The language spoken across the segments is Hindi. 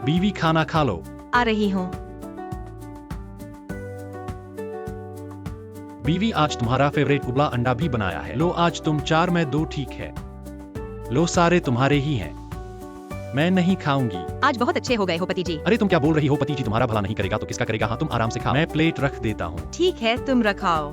बीवी खाना खा लो। आ रही हूँ। बीवी आज तुम्हारा फेवरेट उबला अंडा भी बनाया है। लो आज तुम 4 में 2 ठीक है। लो सारे तुम्हारे ही हैं। मैं नहीं खाऊंगी। आज बहुत अच्छे हो गए हो पति जी। अरे तुम क्या बोल रही हो? पति जी तुम्हारा भला नहीं करेगा तो किसका करेगा? हाँ तुम आराम से खाओ, मैं प्लेट रख देता हूँ। ठीक है, तुम रखाओ।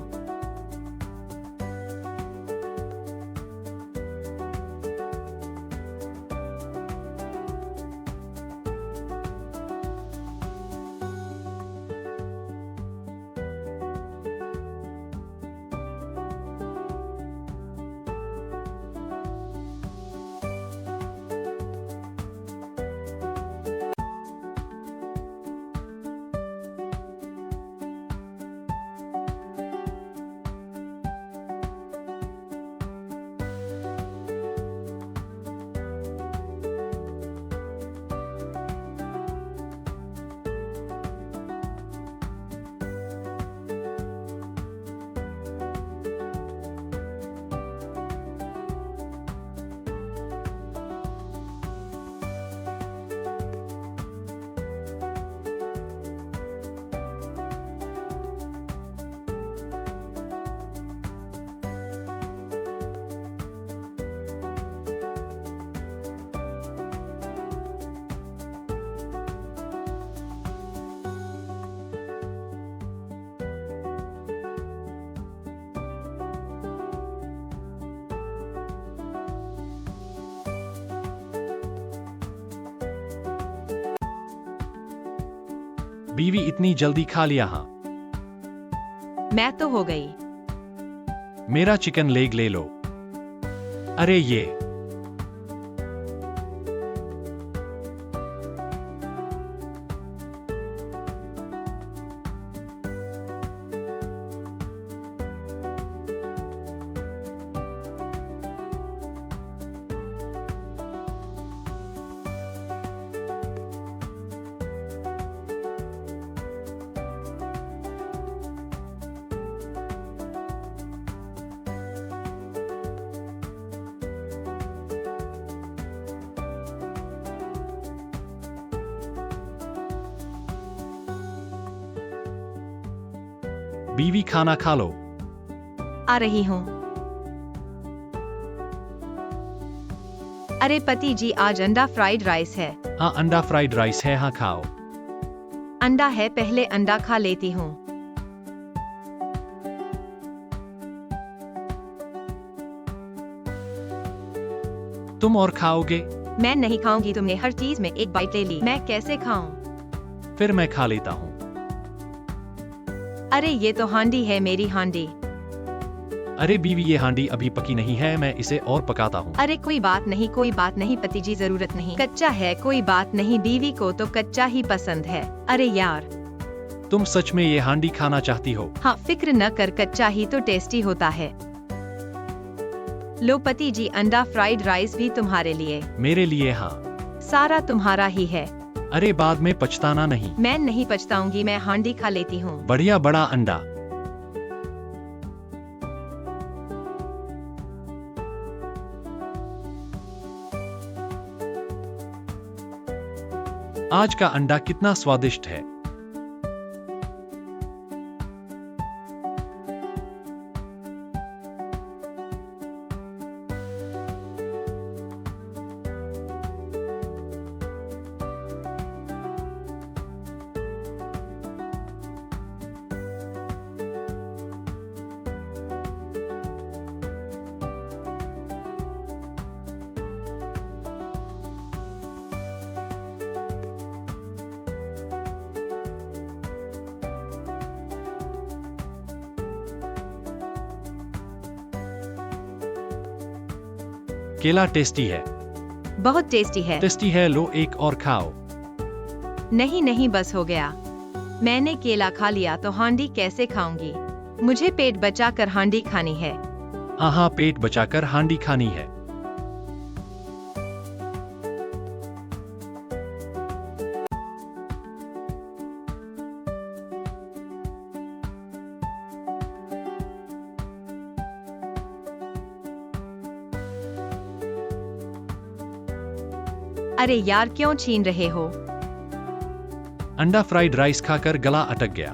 बीवी इतनी जल्दी खा लिया? हाँ मैं तो हो गई। मेरा चिकन लेग ले लो। अरे ये बीवी खाना खा लो। आ रही हूँ। अरे पति जी, आज अंडा फ्राइड राइस है। हाँ अंडा फ्राइड राइस है, हाँ खाओ। अंडा है, पहले अंडा खा लेती हूँ। तुम और खाओगे? मैं नहीं खाऊंगी, तुमने हर चीज में एक बाइट ले ली, मैं कैसे खाऊं? फिर मैं खा लेता हूँ। अरे ये तो हांडी है, मेरी हांडी। अरे बीवी ये हांडी अभी पकी नहीं है, मैं इसे और पकाता हूँ। अरे कोई बात नहीं, कोई बात नहीं पति जी, जरूरत नहीं, कच्चा है, कोई बात नहीं, बीवी को तो कच्चा ही पसंद है। अरे यार तुम सच में ये हांडी खाना चाहती हो? हाँ, फिक्र न कर, कच्चा ही तो टेस्टी होता है। लो पति जी, अंडा फ्राइड राइस भी तुम्हारे लिए। मेरे लिए? हाँ सारा तुम्हारा ही है। अरे बाद में पछताना नहीं। मैं नहीं पछताऊंगी, मैं हांडी खा लेती हूँ। बढ़िया बड़ा अंडा। आज का अंडा कितना स्वादिष्ट है। केला टेस्टी है। बहुत टेस्टी है। टेस्टी है, लो एक और खाओ। नहीं नहीं, बस हो गया। मैंने केला खा लिया तो हांडी कैसे खाऊंगी? मुझे पेट बचाकर हांडी खानी है। हाँ पेट बचाकर हांडी खानी है। अरे यार क्यों छीन रहे हो? अंडा फ्राइड राइस खाकर गला अटक गया।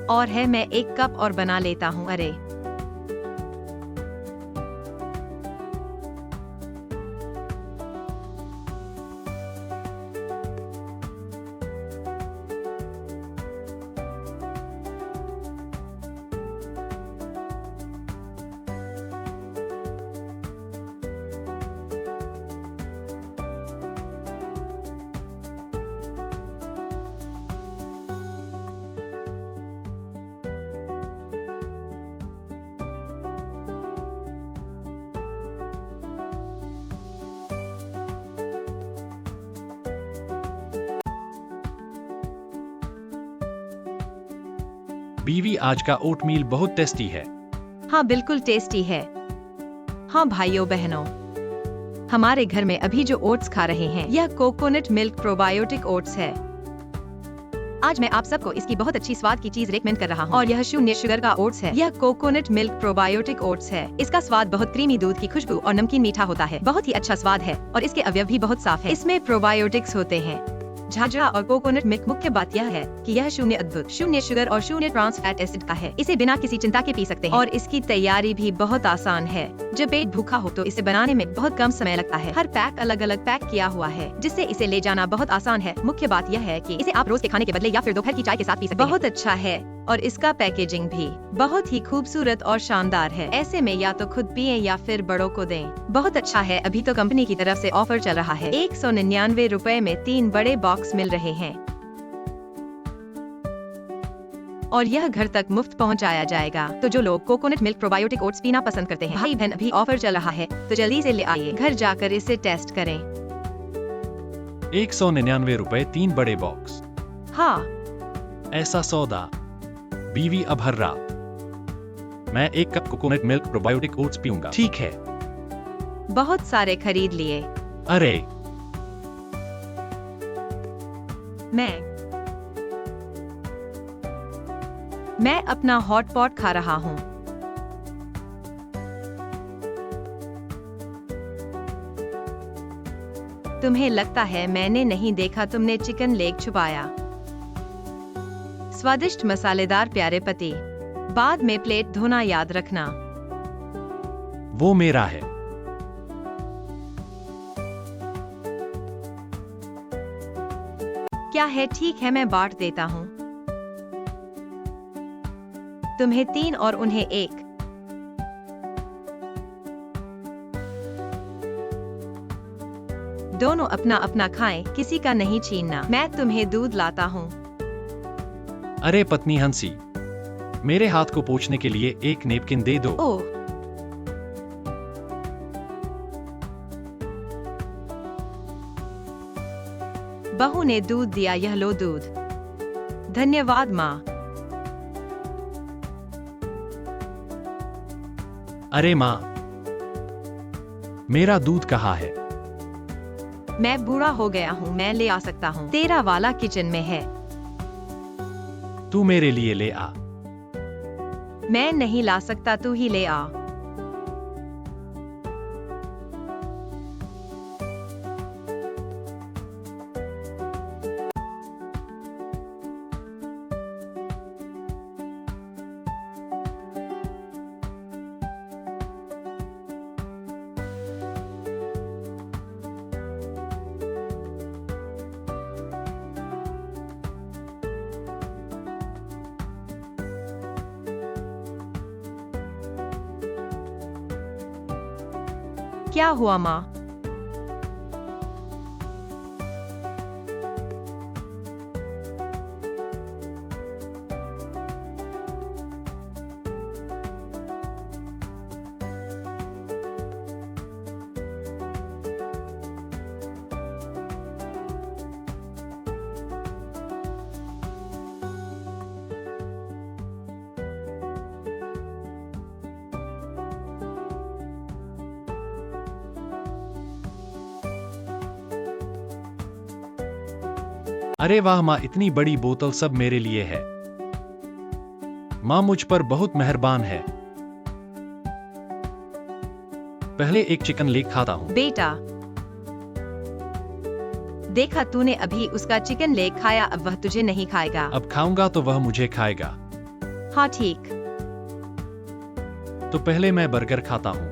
और है मैं एक कप और बना लेता हूँ। अरे बीवी, आज का ओटमील बहुत टेस्टी है। हाँ बिल्कुल टेस्टी है। हाँ भाइयों बहनों, हमारे घर में अभी जो ओट्स खा रहे हैं यह कोकोनट मिल्क प्रोबायोटिक ओट्स है। आज मैं आप सबको इसकी बहुत अच्छी स्वाद की चीज रेकमेंड कर रहा हूँ और यह 0 शुगर का ओट्स है। यह कोकोनट मिल्क प्रोबायोटिक ओट्स है। इसका स्वाद बहुत क्रीमी दूध की खुशबू और नमकीन मीठा होता है। बहुत ही अच्छा स्वाद है और इसके अवयव भी बहुत साफ है। इसमें प्रोबायोटिक्स होते हैं। झाझरा और कोकोनट मिल्क। मुख्य बात यह है कि यह 0 अद्भुत 0 शुगर और 0 ट्रांस फैट एसिड का है। इसे बिना किसी चिंता के पी सकते हैं और इसकी तैयारी भी बहुत आसान है। जब पेट भूखा हो तो इसे बनाने में बहुत कम समय लगता है। हर पैक अलग अलग पैक किया हुआ है जिससे इसे ले जाना बहुत आसान है। मुख्य बात यह है कि इसे आप रोज के खाने के बदले या फिर दोपहर की चाय के साथ पी सकते हैं। बहुत अच्छा है और इसका पैकेजिंग भी बहुत ही खूबसूरत और शानदार है। ऐसे में या तो खुद पिए या फिर बड़ों को दें। बहुत अच्छा है। अभी तो कंपनी की तरफ से ऑफर चल रहा है। 199 रुपए में 3 बड़े बॉक्स मिल रहे हैं और यह घर तक मुफ्त पहुंचाया जाएगा। तो जो लोग कोकोनट मिल्क प्रोबायोटिक ओट्स पीना पसंद करते हैं, भाई बहन, अभी ऑफर चल रहा है तो जल्दी से ले आइए। घर जाकर इसे टेस्ट करें। 199 रुपए 3 बड़े बॉक्स। हाँ ऐसा सौदा। बीवी, अब हर रात मैं 1 cup coconut milk probiotic oats पीऊंगा। ठीक है। बहुत सारे खरीद लिए। अरे मैं अपना हॉट पॉट खा रहा हूँ। तुम्हें लगता है मैंने नहीं देखा? तुमने चिकन लेग छुपाया। स्वादिष्ट मसालेदार प्यारे पति, बाद में प्लेट धोना याद रखना। वो मेरा है। क्या है? ठीक है, मैं बांट देता हूँ। तुम्हें 3 और उन्हें 1। दोनों अपना अपना खाएं, किसी का नहीं छीनना। मैं तुम्हें दूध लाता हूँ। अरे पत्नी हंसी, मेरे हाथ को पोंछने के लिए एक नेपकिन दे दो। ओह, बहू ने दूध दिया, यह लो दूध। धन्यवाद माँ। अरे माँ, मेरा दूध कहाँ है? मैं बूढ़ा हो गया हूँ, मैं ले आ सकता हूँ। तेरा वाला किचन में है। तू मेरे लिए ले आ। मैं नहीं ला सकता, तू ही ले आ। क्या हुआ माँ? अरे वाह माँ, इतनी बड़ी बोतल सब मेरे लिए है। माँ मुझ पर बहुत मेहरबान है। पहले एक चिकन लेग खाता हूँ। बेटा, देखा तूने अभी उसका चिकन लेग खाया, अब वह तुझे नहीं खाएगा। अब खाऊंगा तो वह मुझे खाएगा। हाँ ठीक। तो पहले मैं बर्गर खाता हूँ।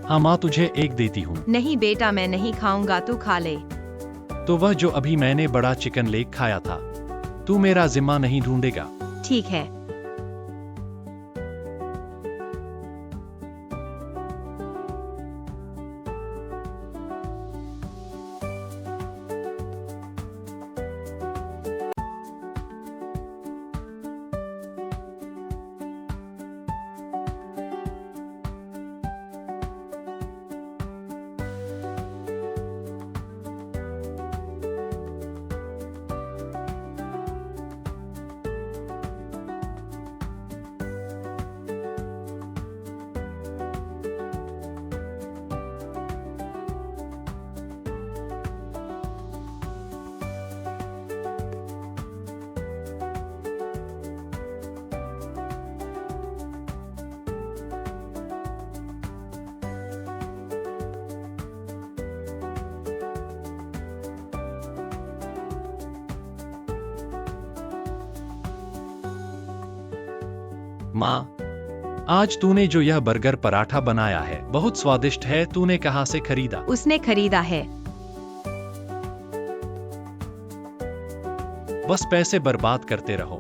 हाँ माँ, तुझे एक देती हूँ। नहीं बेटा, मैं नहीं खाऊंगा, तू खा ले। तो वह जो अभी मैंने बड़ा चिकन लेग खाया था, तू मेरा जिम्मा नहीं ढूंढेगा। ठीक है। माँ, आज तूने जो यह बर्गर पराठा बनाया है बहुत स्वादिष्ट है। तूने कहाँ से खरीदा? उसने खरीदा है। बस पैसे बर्बाद करते रहो।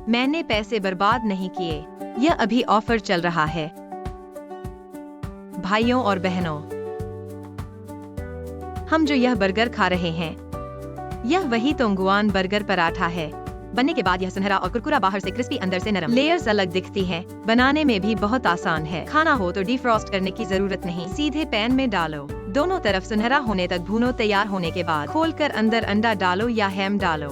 मैंने पैसे बर्बाद नहीं किए, यह अभी ऑफर चल रहा है। भाइयों और बहनों, हम जो यह बर्गर खा रहे हैं, यह वही तोंगुआन बर्गर पराठा है। बनने के बाद यह सुनहरा और कुरकुरा, बाहर से क्रिस्पी, अंदर से नरम। लेयर्स अलग दिखती हैं। बनाने में भी बहुत आसान है। खाना हो तो डीफ्रॉस्ट करने की जरूरत नहीं, सीधे पैन में डालो, दोनों तरफ सुनहरा होने तक भूनो। तैयार होने के बाद खोलकर अंदर अंडा डालो या हैम डालो,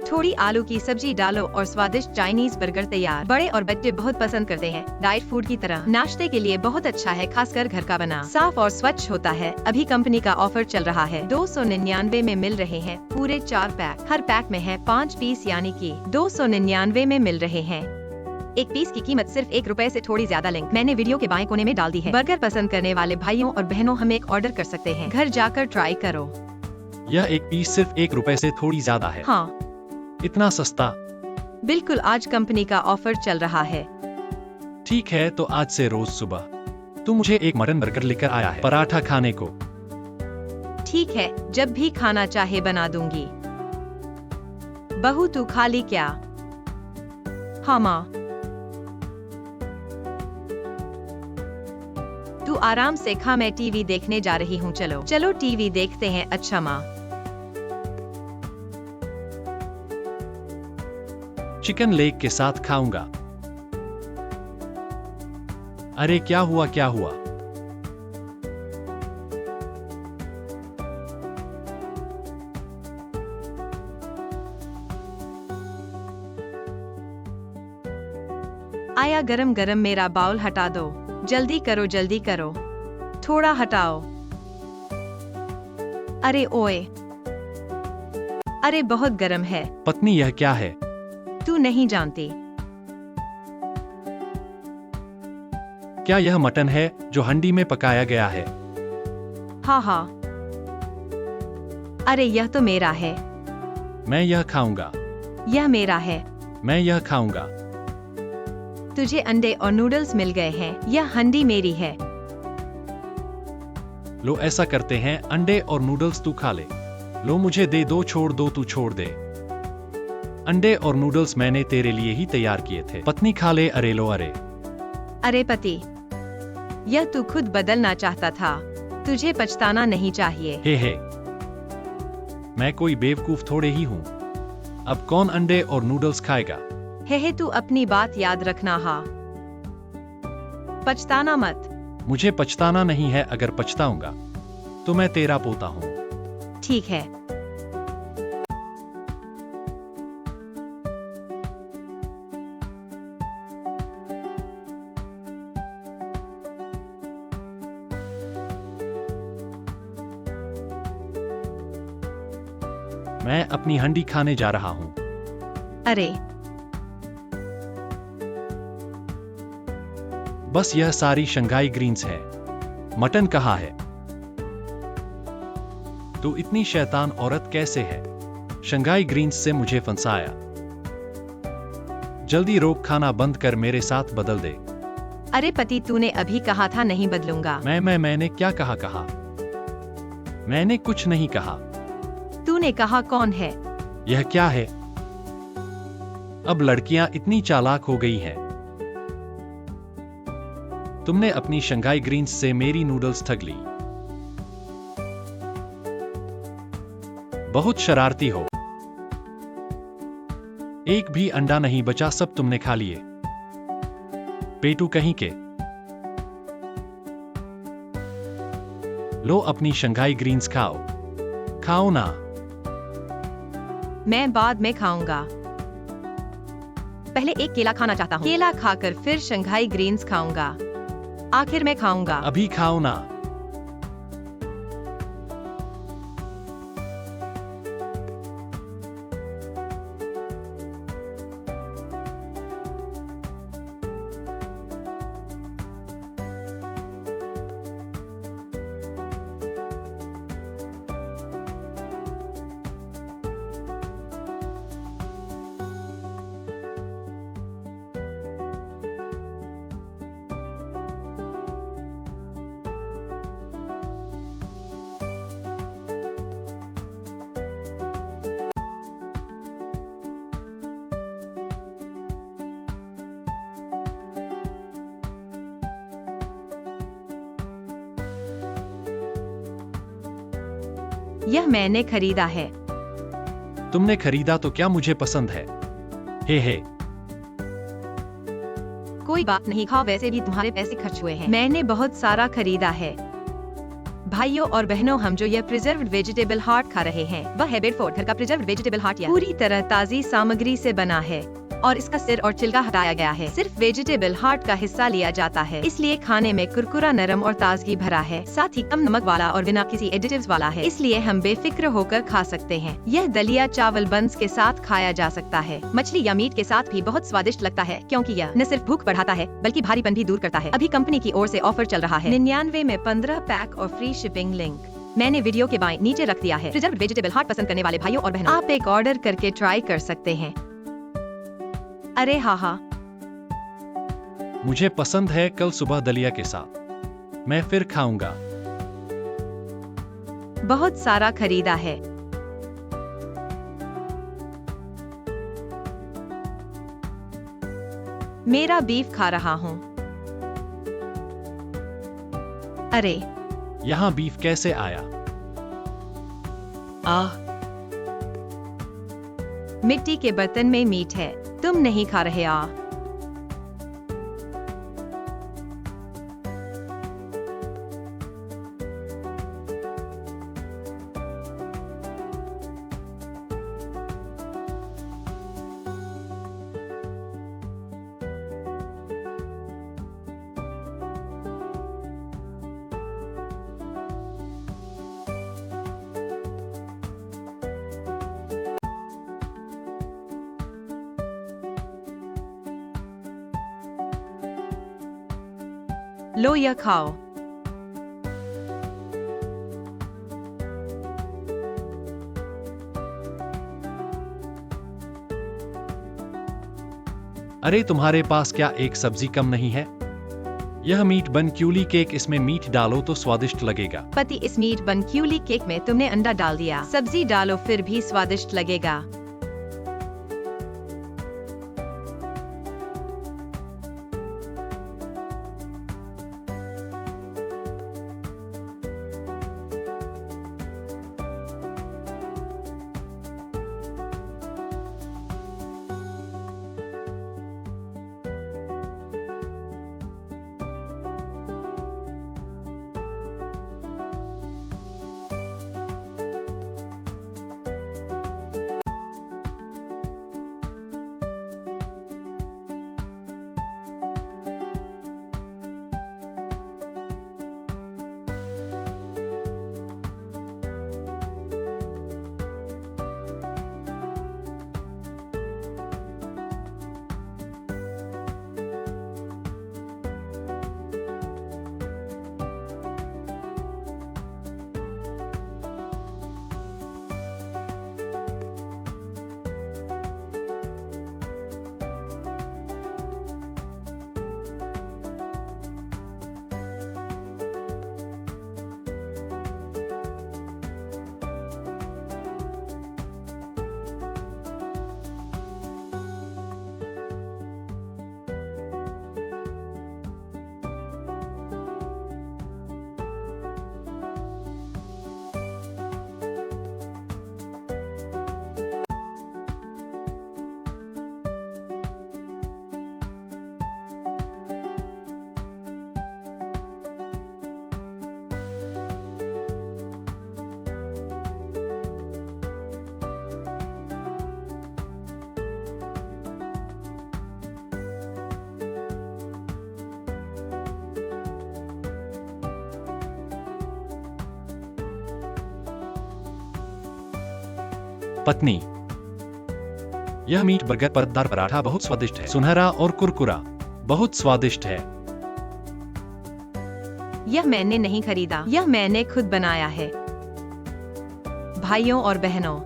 थोड़ी आलू की सब्जी डालो और स्वादिष्ट चाइनीज बर्गर तैयार। बड़े और बच्चे बहुत पसंद करते हैं। डाइट फूड की तरह नाश्ते के लिए बहुत अच्छा है, खासकर घर का बना। साफ और स्वच्छ होता है। अभी कंपनी का ऑफर चल रहा है। 299 में मिल रहे हैं पूरे 4 पैक। हर पैक में है 5 पीस, यानी कि 299 में मिल रहे हैं। एक पीस की कीमत सिर्फ ₹1 से थोड़ी ज्यादा। लिंक मैंने वीडियो के बाएं कोने में डाल दी है। बर्गर पसंद करने वाले भाइयों और बहनों, हम एक ऑर्डर कर सकते हैं। घर जाकर ट्राई करो। यह एक पीस सिर्फ ₹1 से थोड़ी ज्यादा है। हाँ इतना सस्ता? बिल्कुल, आज कंपनी का ऑफर चल रहा है। ठीक है, तो आज से रोज सुबह तू मुझे एक मटन बर्गर लेकर आया है पराठा खाने को। ठीक है, जब भी खाना चाहे बना दूंगी। बहू, तू खा ली क्या? हाँ माँ। तू आराम से खा, मैं टीवी देखने जा रही हूँ। चलो चलो टीवी देखते हैं। अच्छा माँ। चिकन लेग के साथ खाऊंगा। अरे क्या हुआ, क्या हुआ? आया गरम गरम, मेरा बाउल हटा दो। जल्दी करो, जल्दी करो, थोड़ा हटाओ। अरे ओए, अरे बहुत गरम है। पत्नी, यह क्या है? तू नहीं जानती? क्या यह मटन है जो हंडी में पकाया गया है? हाँ हाँ। अरे यह तो मेरा है। मैं यह खाऊंगा। यह मेरा है। मैं यह खाऊंगा। तुझे अंडे और नूडल्स मिल गए हैं। यह हंडी मेरी है। लो, ऐसा करते हैं, अंडे और नूडल्स तू खा ले। लो, मुझे दे दो। छोड़ दो, तू छोड़ दे। अंडे और नूडल्स मैंने तेरे लिए ही तैयार किए थे। पत्नी खा ले। अरे लो, अरे अरे पति, यह तू खुद बदलना चाहता था। तुझे पछताना नहीं चाहिए। हे, मैं कोई बेवकूफ थोड़े ही हूँ। अब कौन अंडे और नूडल्स खाएगा? हे, तू अपनी बात याद रखना। हाँ, पछताना मत। मुझे पछताना नहीं है। अगर पछताऊंगा तो मैं तेरा पोता हूँ। ठीक है। मैं अपनी हंडी खाने जा रहा हूँ। अरे, बस यह सारी शंघाई ग्रीन्स है। मटन कहाँ है? तू इतनी शैतान औरत कैसे है? शंघाई ग्रीन्स से मुझे फंसाया। जल्दी रोक, खाना बंद कर, मेरे साथ बदल दे। अरे पति, तूने अभी कहा था नहीं बदलूंगा। मैंने क्या कहा? मैंने कुछ नहीं कहा। तूने कहा कौन है? यह क्या है? अब लड़कियां इतनी चालाक हो गई हैं। तुमने अपनी शंघाई ग्रीन्स से मेरी नूडल्स ठग ली। बहुत शरारती हो। एक भी अंडा नहीं बचा, सब तुमने खा लिए। पेटू कहीं के। लो अपनी शंघाई ग्रीन्स खाओ। खाओ ना। मैं बाद में खाऊंगा। पहले एक केला खाना चाहता हूँ। केला खाकर फिर शंघाई ग्रीन्स खाऊंगा। आखिर में खाऊंगा। अभी खाओ ना। यह मैंने खरीदा है। तुमने खरीदा तो क्या मुझे पसंद है? हे। कोई बात नहीं, खाओ, वैसे भी तुम्हारे पैसे खर्च हुए हैं। मैंने बहुत सारा खरीदा है। भाइयों और बहनों, हम जो यह प्रिजर्व्ड वेजिटेबल हार्ट खा रहे हैं वह है बेडफोर्ड घर का प्रिजर्व्ड वेजिटेबल हार्ट। यह पूरी तरह ताजी सामग्री से बना है और इसका सिर और छिलका हटाया गया है। सिर्फ वेजिटेबल हार्ट का हिस्सा लिया जाता है, इसलिए खाने में कुरकुरा, नरम और ताजगी भरा है। साथ ही कम नमक वाला और बिना किसी एडिटिव्स वाला है, इसलिए हम बेफिक्र होकर खा सकते हैं। यह दलिया चावल बंस के साथ खाया जा सकता है। मछली या मीट के साथ भी बहुत स्वादिष्ट लगता है, क्योंकि यह न सिर्फ भूख बढ़ाता है बल्कि भारीपन भी दूर करता है। अभी कंपनी की ओर से ऑफर चल रहा है, 99 में 15 पैक और फ्री शिपिंग। लिंक मैंने वीडियो के बाएं नीचे रख दिया है। प्रिजर्व्ड वेजिटेबल हार्ट पसंद करने वाले भाइयों और बहनों, आप एक ऑर्डर करके ट्राई कर सकते हैं। अरे हाँ, मुझे पसंद है। कल सुबह दलिया के साथ मैं फिर खाऊंगा। बहुत सारा खरीदा है। मेरा बीफ खा रहा हूँ। अरे, यहाँ बीफ कैसे आया? आह, मिट्टी के बर्तन में मीट है, तुम नहीं खा रहे? लो यह खाओ। अरे तुम्हारे पास क्या एक सब्जी कम नहीं है? यह मीट बन क्यूली केक, इसमें मीट डालो तो स्वादिष्ट लगेगा। पति, इस मीट बन क्यूली केक में तुमने अंडा डाल दिया। सब्जी डालो फिर भी स्वादिष्ट लगेगा। पत्नी, यह मीट बर्गर परतदार पराठा बहुत स्वादिष्ट है, सुनहरा और कुरकुरा, बहुत स्वादिष्ट है। यह मैंने नहीं खरीदा, यह मैंने खुद बनाया है। भाइयों और बहनों,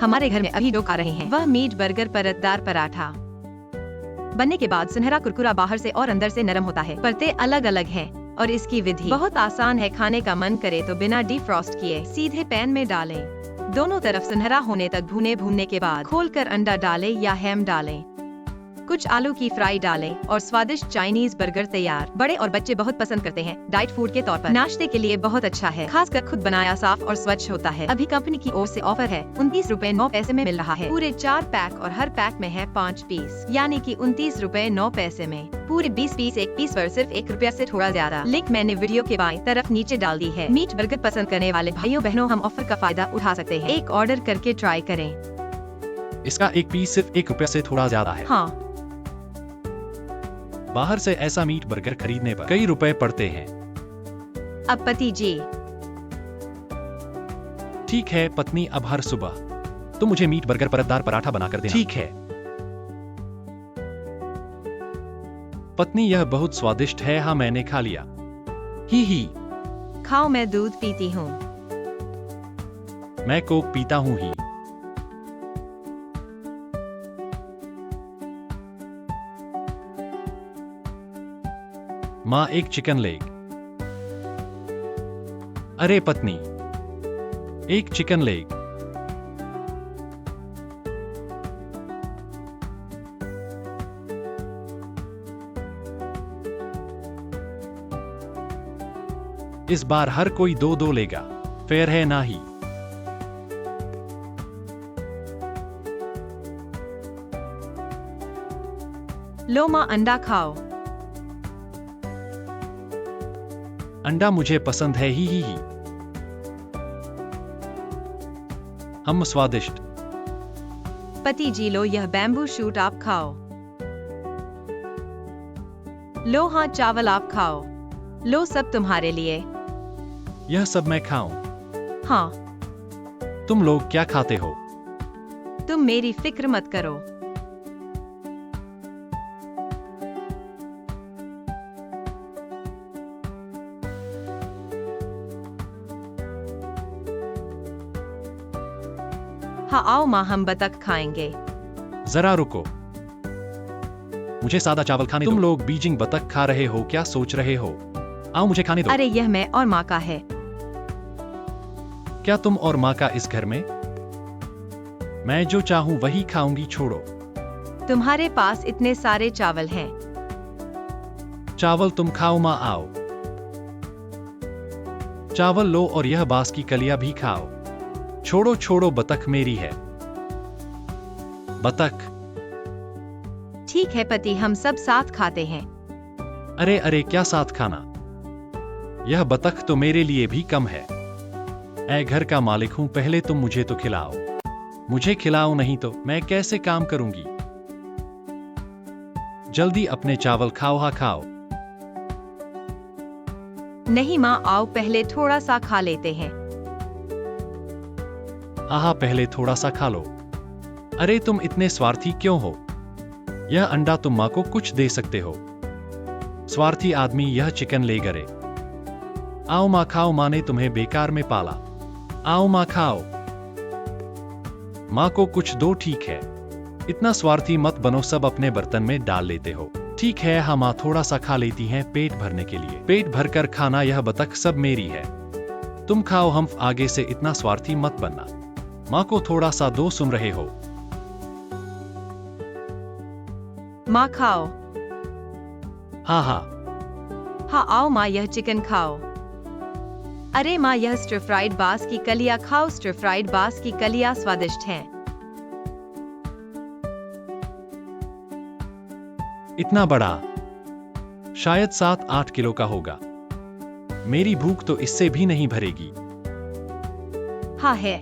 हमारे घर में अभी जो खा रहे हैं वह मीट बर्गर परतदार पराठा। बनने के बाद सुनहरा कुरकुरा, बाहर से और अंदर से नरम होता है। परतें अलग अलग हैं और इसकी विधि बहुत आसान है। खाने का मन करे तो बिना डिफ्रॉस्ट किए सीधे पैन में डालें। दोनों तरफ सुनहरा होने तक भूनने के बाद खोलकर अंडा डालें या हैम डालें। कुछ आलू की फ्राई डालें और स्वादिष्ट चाइनीज बर्गर तैयार। बड़े और बच्चे बहुत पसंद करते हैं। डाइट फूड के तौर पर नाश्ते के लिए बहुत अच्छा है, खासकर खुद बनाया, साफ और स्वच्छ होता है। अभी कंपनी की ओर से ऑफर है, 29 रुपए 9 पैसे में मिल रहा है। पूरे 4 पैक और हर पैक में है 5 पीस, यानी कि 29 रुपए 9 पैसे में। पूरे 20 पीस एक पीस पर सिर्फ 1 रुपया से थोड़ा ज्यादा। लिंक मैंने वीडियो के बाईं तरफ नीचे डाल दी है। मीट बर्गर पसंद करने वाले भाइयों बहनों, हम ऑफर का फायदा उठा सकते हैं। एक ऑर्डर करके ट्राई करें। इसका एक पीस सिर्फ 1 रुपया से थोड़ा ज्यादा है। हाँ, बाहर से ऐसा मीट बर्गर खरीदने पर कई रुपए पड़ते हैं। अब पति जी, ठीक है पत्नी, अब हर सुबह तुम मुझे मीट बर्गर परतदार पराठा बनाकर देना। ठीक है पत्नी, यह बहुत स्वादिष्ट है। हाँ, मैंने खा लिया। ही खाओ, मैं दूध पीती हूँ। मैं कोक पीता हूँ ही। माँ, एक चिकन लेग। अरे पत्नी, एक चिकन लेग। इस बार हर कोई 2-2 लेगा। फेयर है ना ही? लो माँ, अंडा खाओ। अंडा मुझे पसंद है ही। हम स्वादिष्ट। पति जी, लो यह बैम्बू शूट आप खाओ। लो हाँ, चावल आप खाओ। लो, सब तुम्हारे लिए। यह सब मैं खाऊं? हाँ, तुम लोग क्या खाते हो? तुम मेरी फिक्र मत करो। हाँ आओ माँ, हम बतख खाएंगे। जरा रुको, मुझे सादा चावल खाने दो। तुम लोग बीजिंग बतख खा रहे हो, क्या सोच रहे हो? आओ मुझे खाने दो। अरे यह मैं और माँ का है। क्या तुम और माँ का इस घर में? मैं जो चाहूं वही खाऊंगी, छोड़ो। तुम्हारे पास इतने सारे चावल हैं। चावल तुम खाओ माँ, आओ। चावल लो और यह बांस की कलियां भी खाओ। छोड़ो छोड़ो, बतख मेरी है। बतख। ठीक है पति, हम सब साथ खाते हैं। अरे अरे, क्या साथ खाना? यह बतख तो मेरे लिए भी कम है। मैं घर का मालिक हूं, पहले तुम मुझे तो खिलाओ। मुझे खिलाओ, नहीं तो मैं कैसे काम करूंगी? जल्दी अपने चावल खाओ। हाँ खाओ। नहीं माँ, आओ पहले थोड़ा सा खा लेते हैं। हाँ, पहले थोड़ा सा खा लो। अरे तुम इतने स्वार्थी क्यों हो? यह अंडा तुम माँ को कुछ दे सकते हो। स्वार्थी आदमी, यह चिकन ले गए। आओ माँ खाओ, माँ ने तुम्हें बेकार में पाला। आओ माँ खाओ। माँ को कुछ दो, ठीक है? इतना स्वार्थी मत बनो, सब अपने बर्तन में डाल लेते हो। ठीक है हाँ माँ, थोड़ा सा खा लेती हैं पेट भरने के लिए। पेट भरकर खाना, यह बतख सब मेरी है। तुम खाओ, हम आगे से इतना स्वार्थी मत बनना। माँ को थोड़ा सा दो, सुन रहे हो? माँ खाओ। हाँ हाँ। हाँ आओ माँ, यह चिकन खाओ। अरे माँ, यह स्टर फ्राइड बास की कलियां खाओ। स्टर फ्राइड बास की कलियां स्वादिष्ट हैं। इतना बड़ा, शायद 7-8 किलो का होगा। मेरी भूख तो इससे भी नहीं भरेगी। हाँ है।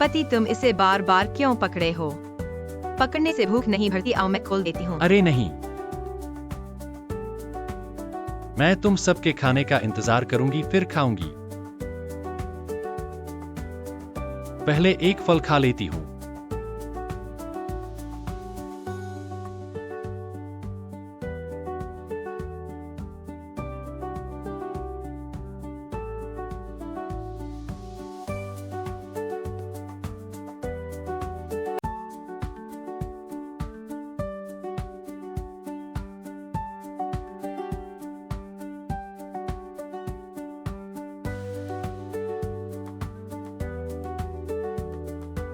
पति तुम इसे बार बार क्यों पकड़े हो? पकड़ने से भूख नहीं भरती, आओ मैं खोल देती हूँ। अरे नहीं, मैं तुम सबके खाने का इंतजार करूंगी फिर खाऊंगी। पहले एक फल खा लेती हूँ।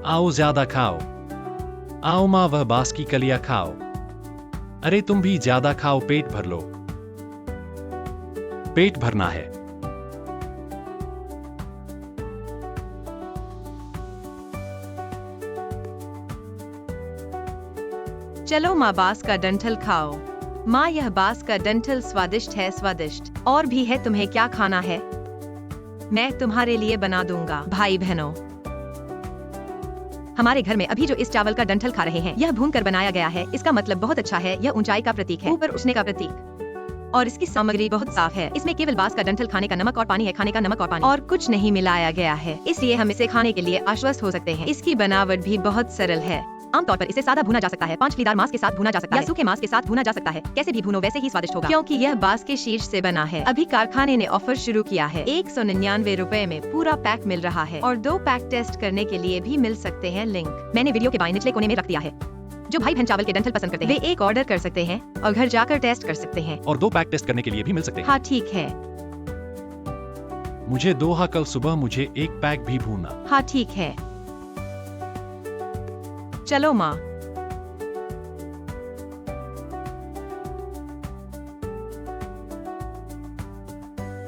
आओ ज्यादा खाओ। आओ माँ, वह बांस की कलियां खाओ। अरे तुम भी ज्यादा खाओ, पेट भर लो। पेट भरना है। चलो माँ, बांस का डंठल खाओ। माँ, यह बांस का डंठल स्वादिष्ट है, स्वादिष्ट। और भी है, तुम्हें क्या खाना है? मैं तुम्हारे लिए बना दूंगा। भाई बहनों, हमारे घर में अभी जो इस चावल का डंठल खा रहे हैं, यह भून कर बनाया गया है। इसका मतलब बहुत अच्छा है। यह ऊंचाई का प्रतीक है, ऊपर उठने का प्रतीक। और इसकी सामग्री बहुत साफ है। इसमें केवल बांस का डंठल, खाने का नमक और पानी है। खाने का नमक और पानी, और कुछ नहीं मिलाया गया है। इसलिए हम इसे खाने के लिए आश्वस्त हो सकते हैं। इसकी बनावट भी बहुत सरल है। आमतौर पर इसे सादा भुना जा सकता है, 5 फलीदार मांस के साथ भुना जा सकता है, या सूखे मांस के साथ भुना जा सकता है। कैसे भी भुनो वैसे ही स्वादिष्ट होगा, क्योंकि यह बांस के शीर्ष से बना है। अभी कारखाने ने ऑफर शुरू किया है। 199 रुपए में पूरा पैक मिल रहा है, और 2 पैक टेस्ट करने के लिए भी मिल सकते हैं। लिंक मैंने वीडियो के बाएं निचले कोने में रख दिया है। जो भाई बहन चावल के डंठल पसंद करते हैं, वे एक ऑर्डर कर सकते हैं और घर जाकर टेस्ट कर सकते हैं। और 2 पैक टेस्ट करने के लिए भी मिल सकते हैं। हाँ ठीक है। मुझे दोहा, कल सुबह मुझे 1 पैक भी भूना। हाँ ठीक है। चलो माँ।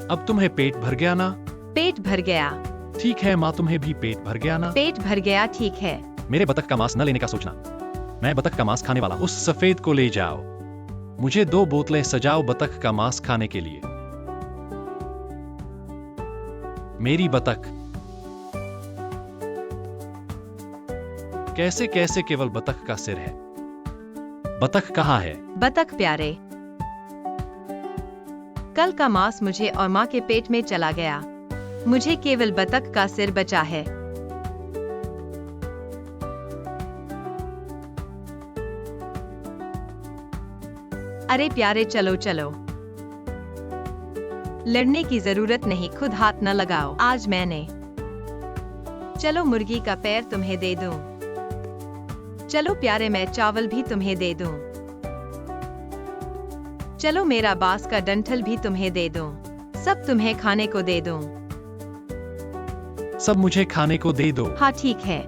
अब तुम्हें पेट भर गया ना? पेट भर गया। ठीक है माँ, तुम्हें भी पेट भर गया ना? पेट भर गया, ठीक है। मेरे बतख का मांस न लेने का सोचना। मैं बतख का मांस खाने वाला। उस सफेद को ले जाओ। मुझे 2 बोतलें सजाओ बतख का मांस खाने के लिए। मेरी बतख। कैसे कैसे, केवल बतख का सिर है। बतख कहाँ है? बतख प्यारे, कल का मांस मुझे और माँ के पेट में चला गया। मुझे केवल बतख का सिर बचा है। अरे प्यारे, चलो चलो। लड़ने की जरूरत नहीं, खुद हाथ न लगाओ। आज मैंने। चलो मुर्गी का पैर तुम्हें दे दूं। चलो प्यारे, मैं चावल भी तुम्हें दे दूं। चलो मेरा बांस का डंठल भी तुम्हें दे दूं। सब तुम्हें खाने को दे दूं। सब मुझे खाने को दे दो। हाँ ठीक है।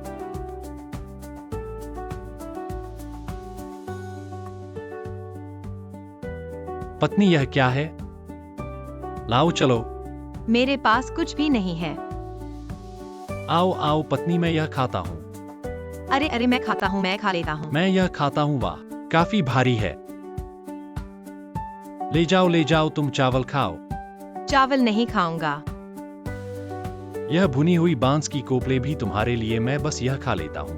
पत्नी, यह क्या है? लाओ चलो। मेरे पास कुछ भी नहीं है। आओ आओ पत्नी, मैं यह खाता हूँ। अरे अरे, मैं खाता हूँ, मैं खा लेता हूँ। मैं यह खाता हूँ। वाह, काफी भारी है। ले जाओ, तुम चावल खाओ। चावल नहीं खाऊंगा। यह भुनी हुई बांस की कोपले भी तुम्हारे लिए, मैं बस यह खा लेता हूँ।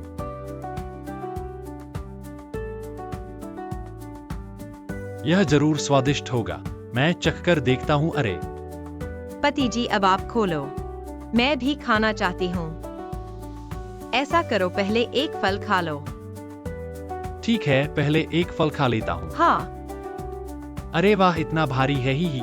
यह जरूर स्वादिष्ट होगा। मैं चखकर देखता हूँ। अरे पति जी, अब आप खोलो। मैं भी खाना चाहती हूँ। ऐसा करो, पहले एक फल खा लो। ठीक है, पहले एक फल खा लेता हूँ। हाँ। अरे वाह, इतना भारी है ही।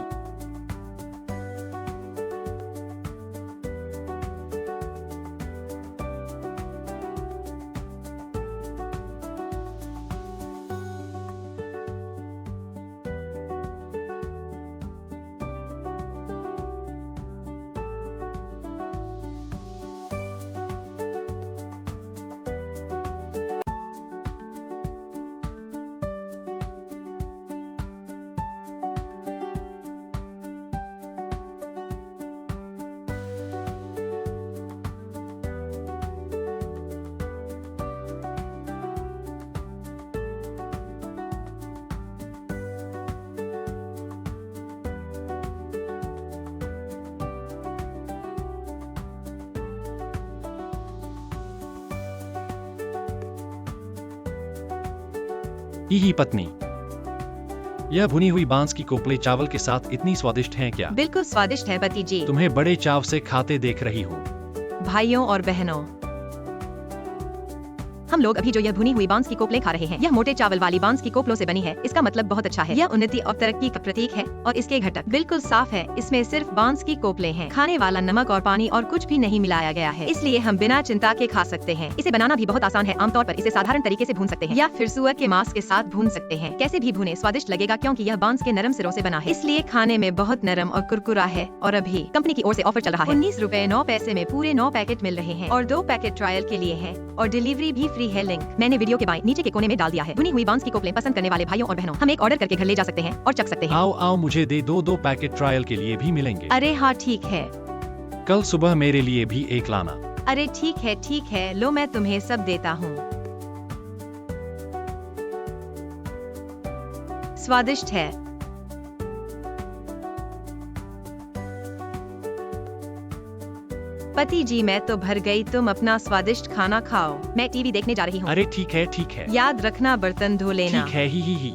ही पत्नी, यह भुनी हुई बांस की कोपले चावल के साथ इतनी स्वादिष्ट हैं क्या? बिल्कुल स्वादिष्ट है पति जी। तुम्हें बड़े चाव से खाते देख रही हूँ। भाइयों और बहनों, हम लोग अभी जो यह भुनी हुई बांस की कोपले खा रहे हैं, यह मोटे चावल वाली बांस की कोपलों से बनी है। इसका मतलब बहुत अच्छा है। यह उन्नति और तरक्की का प्रतीक है और इसके घटक बिल्कुल साफ है। इसमें सिर्फ बांस की कोपले हैं। खाने वाला नमक और पानी और कुछ भी नहीं मिलाया गया है, इसलिए हम बिना चिंता के खा सकते हैं। इसे बनाना भी बहुत आसान है। आमतौर पर इसे साधारण तरीके से भून सकते हैं या फिर सुअर के मांस के साथ भून सकते हैं। कैसे भी भुने स्वादिष्ट लगेगा क्योंकि यह बांस के नरम सिरों से बना है, इसलिए खाने में बहुत नरम और कुरकुरा है। और अभी कंपनी की ओर से ऑफर चल रहा है। 19 रुपए 9 पैसे में पूरे 9 पैकेट मिल रहे हैं और 2 पैकेट ट्रायल के लिए है और डिलीवरी भी फ्री है। लिंक मैंने वीडियो के बाएं नीचे के कोने में डाल दिया है। भुनी हुई बांस की कोपले पसंद करने वाले भाइयों और बहनों, हम एक ऑर्डर करके घर ले जा सकते हैं और चख सकते हैं। आओ आओ, मुझे दे दो, 2 पैकेट ट्रायल के लिए भी मिलेंगे। अरे हाँ ठीक है। कल सुबह मेरे लिए भी एक लाना। अरे ठीक है, लो मैं तुम्हें सब देता हूँ। स्वादिष्ट है। पति जी मैं तो भर गई, तुम अपना स्वादिष्ट खाना खाओ, मैं टीवी देखने जा रही हूँ। अरे ठीक है। याद रखना बर्तन धो लेना। ठीक है ही।